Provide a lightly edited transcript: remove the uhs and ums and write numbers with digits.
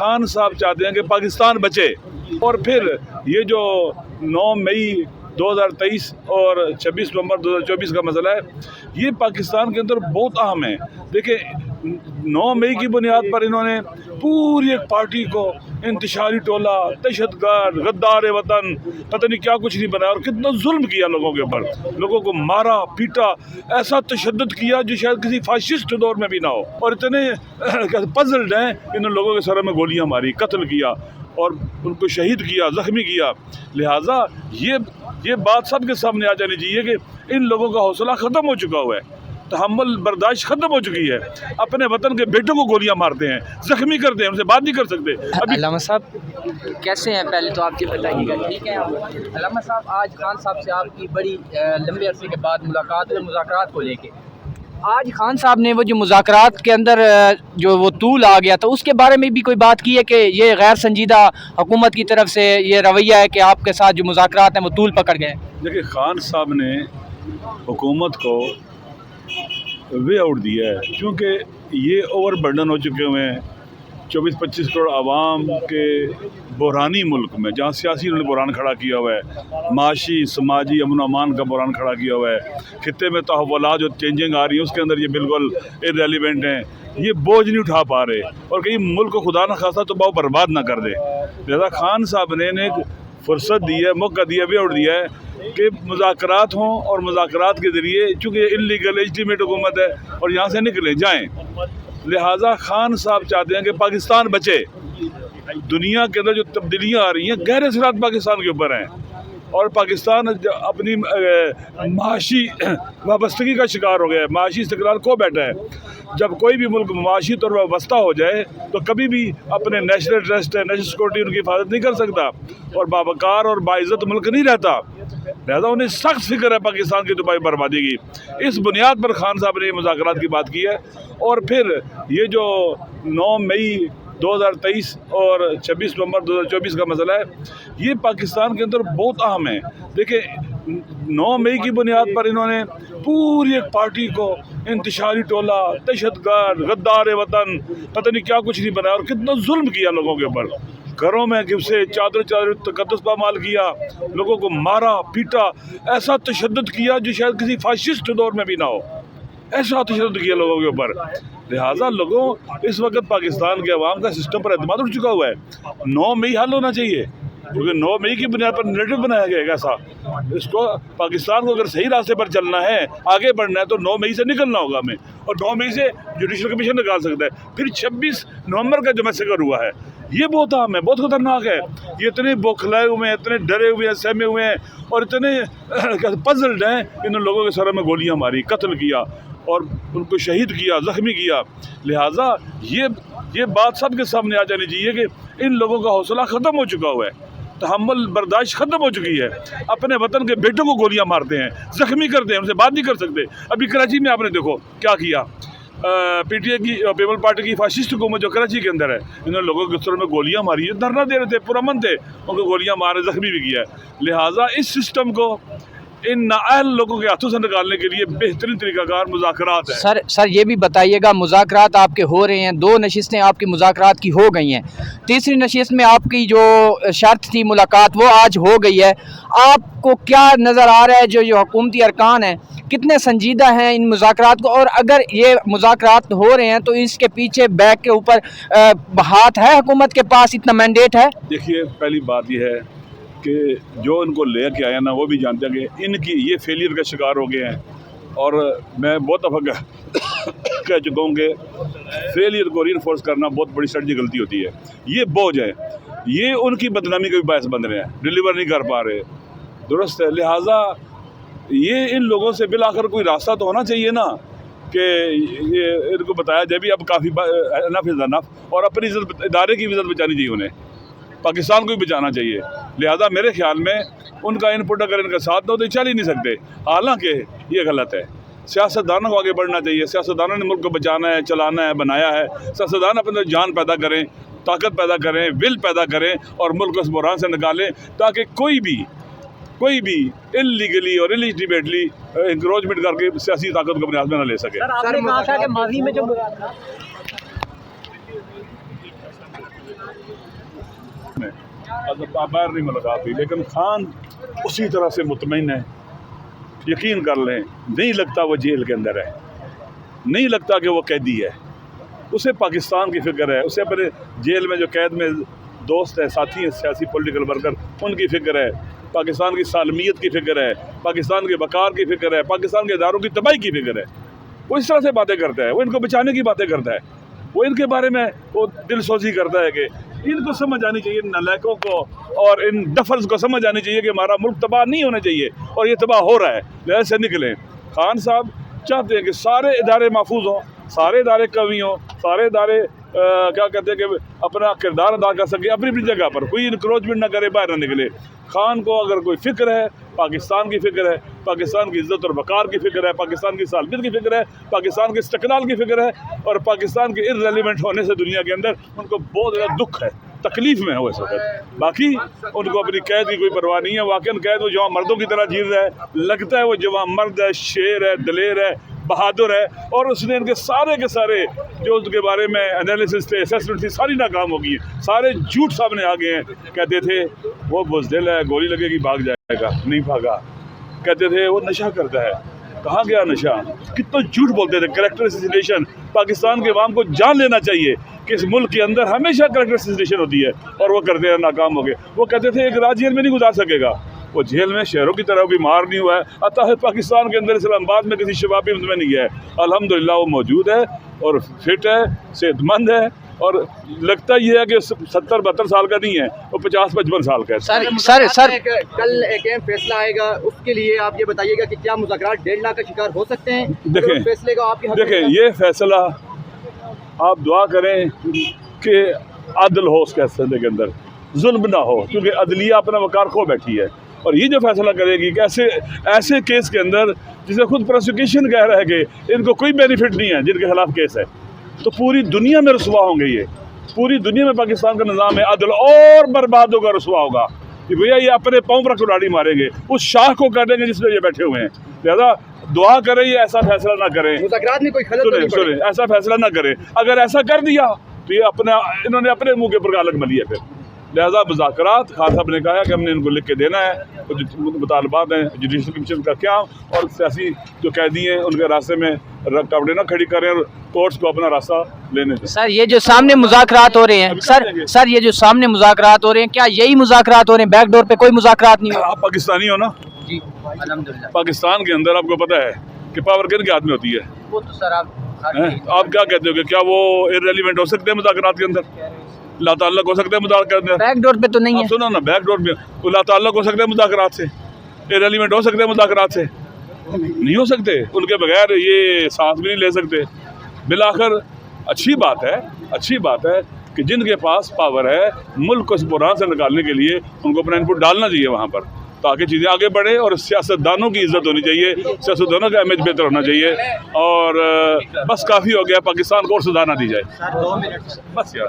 खान साहब चाहते हैं कि पाकिस्तान बचे, और फिर ये जो 9 मई 2023 और 26 नवंबर 2024 का मसला है, ये पाकिस्तान के अंदर बहुत अहम है। देखिए 9 मई की बुनियाद पर इन्होंने पूरी एक पार्टी को इंतशारी टोला, दहशतगर्द, गद्दार वतन, पता नहीं क्या कुछ नहीं बनाया, और कितना जुल्म किया लोगों के ऊपर, लोगों को मारा पीटा, ऐसा तशद्दुद किया जो शायद किसी फाशिस्ट दौर में भी ना हो। और इतने पजल्ड हैं, इन लोगों के सर में गोलियां मारी, कत्ल किया और उनको शहीद किया, ज़ख्मी किया। लिहाजा ये बात सबके सामने आ जानी चाहिए कि इन लोगों का हौसला ख़त्म हो चुका हुआ है, तहम्मुल बर्दाश्त ख़त्म हो चुकी है। अपने वतन के बेटों को गोलियां मारते हैं, ज़ख्मी करते हैं, उनसे बात नहीं कर सकते। अल्लामा साहब कैसे हैं? पहले तो आप ये बताइएगा। ठीक है अल्लामा साहब, आज खान साहब से आपकी बड़ी लंबे अरसे के बाद मुलाकात है मुज़ाकरात को लेके। आज खान साहब ने वो जो मुज़ाकरात के अंदर जो वो तूल आ गया था, उसके बारे में भी कोई बात की है कि ये गैर संजीदा हुकूमत की तरफ से ये रवैया है कि आपके साथ जो मुज़ाकरात हैं वो तूल पकड़ गए? देखिए, खान साहब ने हुकूमत को वे आउट दिया है, क्योंकि ये ओवर बर्डन हो चुके हुए हैं 24-25 करोड़ आवाम के बहरानी मुल्क में, जहाँ सियासी उन्होंने बहरान खड़ा किया हुआ है, माशी समाजी अमन अमान का बहरान खड़ा किया हुआ है, खित्ते में तहव्वुलात जो चेंजिंग आ रही है उसके अंदर ये बिल्कुल इररेलेवेंट हैं, ये बोझ नहीं उठा पा रहे, और कहीं मुल्क को खुदा न खासा तो बहुत बर्बाद ना कर दे। लिहाजा खान साहब ने एक फुर्सत दी है, मौका दिया, वे आउट दिया है कि मुज़ाकरात हों, और मुज़ाकरात के ज़रिए चूँकि इल्लीगल लेजिटिमेट हुकूमत है और यहाँ से निकले जाएँ। लिहाजा खान साहब चाहते हैं कि पाकिस्तान बचे। दुनिया के अंदर जो तब्दीलियाँ आ रही हैं गहरे असरात पाकिस्तान के ऊपर हैं, और पाकिस्तान अपनी माशी वाबस्तगी का शिकार हो गया है, माशी इस्तिक़लाल खो बैठा है। जब कोई भी मुल्क माशी तौर पर वाबस्ता हो जाए तो कभी भी अपने नेशनल इंटरेस्ट है, नेशनल सिक्योरिटी उनकी हिफाजत नहीं कर सकता, और बावकार और बाइज़्ज़त मुल्क नहीं रहता। लिहाजा उन्हें सख्त फिक्र है पाकिस्तान की दुबाई बर्बादी की। इस बुनियाद पर खान साहब ने मुज़ाकरात की बात की है। और फिर ये जो 9 मई 2023 और 26 नवंबर 2024 का मसला है, ये पाकिस्तान के अंदर बहुत अहम है। देखिए 9 मई की बुनियाद पर इन्होंने पूरी एक पार्टी को इंतशारी टोला, दहशतगर्द, गद्दार वतन, पता नहीं क्या कुछ नहीं बनाया, और कितना जुल्म किया लोगों के ऊपर, घरों में गिरसे चादर तकद्दुस पामाल किया, लोगों को मारा पीटा, ऐसा तशद्दुद किया जो शायद किसी फाशिस्ट दौर में भी ना हो, ऐसा तशद्दुद किया लोगों के ऊपर। लिहाजा लोगों इस वक्त पाकिस्तान के अवाम का सिस्टम पर एतमाद उठ चुका हुआ है। 9 मई हल होना चाहिए, क्योंकि 9 मई की बुनियाद पर नैरेटिव बनाया गया ऐसा। इसको पाकिस्तान को अगर सही रास्ते पर चलना है, आगे बढ़ना है, तो 9 मई से निकलना होगा हमें, और 9 मई से जुडिशल कमीशन निकाल सकता है। फिर 26 नवंबर का जो मैसेकर हुआ है, ये बहुत अहम है, बहुत ख़तरनाक है। ये इतने बौखलाए हुए हैं, इतने डरे हुए हैं, सहमे हुए हैं, और इतने पजल्ड हैं, इन लोगों के सर में गोलियां मारी, कत्ल किया और उनको शहीद किया, ज़ख्मी किया। लिहाजा ये बात सबके सामने आ जानी चाहिए कि इन लोगों का हौसला ख़त्म हो चुका हुआ है, तहम्मुल बर्दाश्त ख़त्म हो चुकी है। अपने वतन के बेटों को गोलियां मारते हैं, ज़ख्मी करते हैं, उनसे बात नहीं कर सकते। अभी कराची में आपने देखो क्या किया, PTI की पीपल पार्टी की फाशिस्ट हुकूमत जो कराची के अंदर है, इन्होंने लोगों के सर में गोलियां मारी है, धरना दे रहे थे, पुरअमन थे, उनको गोलियां मारे, ज़ख्मी भी किया है। लिहाजा इस सिस्टम को इन नाअहल लोगों के हाथों से निकालने के लिए बेहतरीन तरीकाकार मुज़ाकरात है। सर ये भी बताइएगा, मुज़ाकरात आपके हो रहे हैं, 2 नशिस्तें आपकी मुज़ाकरात की हो गई हैं, तीसरी नशिस्त में आपकी जो शर्त थी मुलाकात वो आज हो गई है। आपको क्या नज़र आ रहा है जो हुकूमती अरकान हैं कितने संजीदा हैं इन मुज़ाकरात को, और अगर ये मुज़ाकरात हो रहे हैं तो इसके पीछे बैक के ऊपर हाथ है हुकूमत के पास, इतना मैंडेट है? देखिए, पहली बात यह है कि जो इनको ले के आया ना, वो भी जानते हैं कि इनकी ये फेलियर का शिकार हो गए हैं, और मैं बहुत दफ़ा कह चुका हूँ कि फेलियर को रीइंफोर्स करना बहुत बड़ी सर्जी गलती होती है। ये बोझ है, ये उनकी बदनामी का भी बायस बन रहे हैं, डिलीवर नहीं कर पा रहे, दुरुस्त है। लिहाजा ये इन लोगों से बिलाखिर कोई रास्ता तो होना चाहिए ना, कि ये इनको बताया जाए भी अब काफ़ी इनफ इज़ इनफ, और अपनी इज़्ज़त, इदारे की इज़्ज़त बचानी चाहिए, उन्हें पाकिस्तान को भी बचाना चाहिए। लिहाजा मेरे ख्याल में उनका इनपुट अगर इनका साथ न हो तो चल ही नहीं सकते, हालांकि ये गलत है। सियासतदानों को आगे बढ़ना चाहिए, सियासतदानों ने मुल्क को बचाना है, चलाना है, बनाया है। सियासतदान अपने जान पैदा करें, ताकत पैदा करें, विल पैदा करें, और मुल्क को इस बुरान से निकालें, ताकि कोई भी इलीगली और इलिजिटिमेटली इंक्रोचमेंट करके सियासी ताकत को अपने हाथ में न ले सके। सर आपने कहा था कि माजी में जो باہر نہیں ملاقات ہوئی، لیکن خان اسی طرح سے مطمئن ہے. یقین کر لیں، نہیں لگتا وہ جیل کے اندر ہے، نہیں لگتا کہ وہ قیدی ہے. اسے پاکستان کی فکر ہے، اسے اپنے جیل میں جو قید میں دوست ہیں، ساتھی ہیں، سیاسی پولیٹیکل ورکر، ان کی فکر ہے. پاکستان کی سالمیت کی فکر ہے، پاکستان کے وقار کی فکر ہے، پاکستان کے اداروں کی تباہی کی فکر ہے. وہ اس طرح سے باتیں کرتا ہے، وہ ان کو بچانے کی باتیں کرتا ہے، وہ ان کے بارے میں وہ دل سوزی کرتا ہے کہ ان کو سمجھ آنی چاہیے، ان نالائقوں کو اور ان ڈفرز کو سمجھ آنی چاہیے کہ ہمارا ملک تباہ نہیں ہونا چاہیے، اور یہ تباہ ہو رہا ہے. لہذا سے نکلیں. خان صاحب چاہتے ہیں کہ سارے ادارے محفوظ ہوں، سارے ادارے قوی ہوں، سارے ادارے کیا کہتے ہیں کہ اپنا کردار ادا کر سکے اپنی اپنی جگہ پر، کوئی انکروچمنٹ نہ کرے، باہر نہ نکلے. خان کو اگر کوئی فکر ہے، پاکستان کی فکر ہے، پاکستان کی عزت اور وقار کی فکر ہے، پاکستان کی سالمیت کی فکر ہے، پاکستان کے استقلال کی فکر ہے، اور پاکستان کے ارریلیونٹ ہونے سے دنیا کے اندر ان کو بہت زیادہ دکھ ہے، تکلیف میں ہے وہ اس وقت. باقی ان کو اپنی قید کی کوئی پرواہ نہیں ہے. واقعاً قید وہ جوان مردوں کی طرح جی رہا ہے، لگتا ہے وہ جوان مرد ہے، شیر ہے، دلیر ہے، بہادر ہے، اور اس نے ان کے سارے جو اس کے بارے میں انالیسس تھے، اسیسمنٹ تھی، ساری ناکام ہو گئی ہیں. سارے جھوٹ سامنے آ گئے ہیں. کہتے تھے وہ بزدل ہے، گولی لگے گی بھاگ جائے گا، نہیں بھاگا. کہتے تھے وہ نشہ کرتا ہے، کہاں گیا نشہ. کتنا جھوٹ بولتے تھے. کریکٹر اسیسینیشن، پاکستان کے عوام کو جان لینا چاہیے کہ اس ملک کے اندر ہمیشہ کریکٹر اسیسینیشن ہوتی ہے، اور وہ کرتے ہیں، ناکام ہو گئے. وہ کہتے تھے ایک رات جیل میں نہیں گزار سکے گا. وہ جیل میں شہروں کی طرح بیمار نہیں ہوا ہے. آتا ہے پاکستان کے اندر اسلام آباد میں کسی شبابی میں نہیں گیا ہے. الحمدللہ وہ موجود ہے اور فٹ ہے، صحت مند ہے، اور لگتا یہ ہے کہ 70-72 سال کا نہیں ہے، وہ 50-55 سال کا ہے. سر کل ایک اہم فیصلہ آئے گا، اس کے لیے آپ یہ بتائیے گا کہ کیا مذاکرات ڈیڈ لاکھ کا شکار ہو سکتے ہیں؟ دیکھیں اس فیصلے کا آپ کی دیکھیں یہ فیصلہ آپ دعا کریں کہ عدل ہو اس فیصلے کے اندر، ظلم نہ ہو، کیونکہ عدلیہ اپنا وقار کھو بیٹھی ہے. اور یہ جو فیصلہ کرے گی کہ ایسے کیس کے اندر جسے خود پروسیکیوشن کہہ رہا ہے کہ ان کو کوئی بینیفٹ نہیں ہے، جن کے خلاف کیس ہے، تو پوری دنیا میں رسوا ہوں گے. یہ پوری دنیا میں پاکستان کا نظام ہے عدل اور برباد ہوگا، رسوا ہوگا. کہ بھیا یہ اپنے پاؤں پر کلاڑی ماریں گے، اس شاخ کو کاٹیں گے جس میں یہ بیٹھے ہوئے ہیں. لہذا دعا کریں یہ ایسا فیصلہ نہ کریں. مذاکرات میں کوئی خلل تو نہیں پڑے؟ سنیں ایسا فیصلہ نہ کریں. اگر ایسا کر دیا تو یہ انہوں نے اپنے منہ کے اوپر غلط ملی ہے. پھر لہذا مذاکرات خان صاحب نے کہا ہے کہ ہم نے ان کو لکھ کے دینا ہے، مطالبات ہیں جوڈیشل کمیشن کا قیام، اور سیاسی جو قیدی ہیں ان کے راستے میں رکاوٹیں نہ کھڑی کریں اور کورٹس کو اپنا راستہ لینے دیں. سر یہ جو سامنے مذاکرات ہو رہے ہیں سر یہ جو سامنے مذاکرات ہو رہے ہیں، کیا یہی مذاکرات ہو رہے ہیں؟ بیک ڈور پہ کوئی مذاکرات نہیں ہو؟ آپ پاکستانی ہو نا؟ جی الحمدللہ. پاکستان کے اندر آپ کو پتہ ہے کہ پاور کن کے ہاتھ میں ہوتی ہے. وہ تو سر آپ کیا کہتے ہو کہ کیا وہ ارریلیونٹ ہو سکتے ہیں مذاکرات کے اندر؟ لا تعلق ہو سکتے ہیں مذاکرات کے اندر؟ بیک ڈور پہ تو نہیں ہے. سنو نا، بیک ڈور میں تو لا تعلق ہو سکتے ہیں مذاکرات سے، ارریلیونٹ ہو سکتے ہیں مذاکرات سے؟ نہیں ہو سکتے. ان کے بغیر یہ سانس بھی نہیں لے سکتے. بالآخر اچھی بات ہے کہ جن کے پاس پاور ہے ملک کو اس بحران سے نکالنے کے لیے ان کو اپنا انپٹ ڈالنا چاہیے وہاں پر، تاکہ چیزیں آگے بڑھیں. اور سیاستدانوں کی عزت ہونی چاہیے، سیاستدانوں کا امیج بہتر ہونا چاہیے. اور بس کافی ہو گیا، پاکستان کو اور سزا نہ دی جائے. بس یار.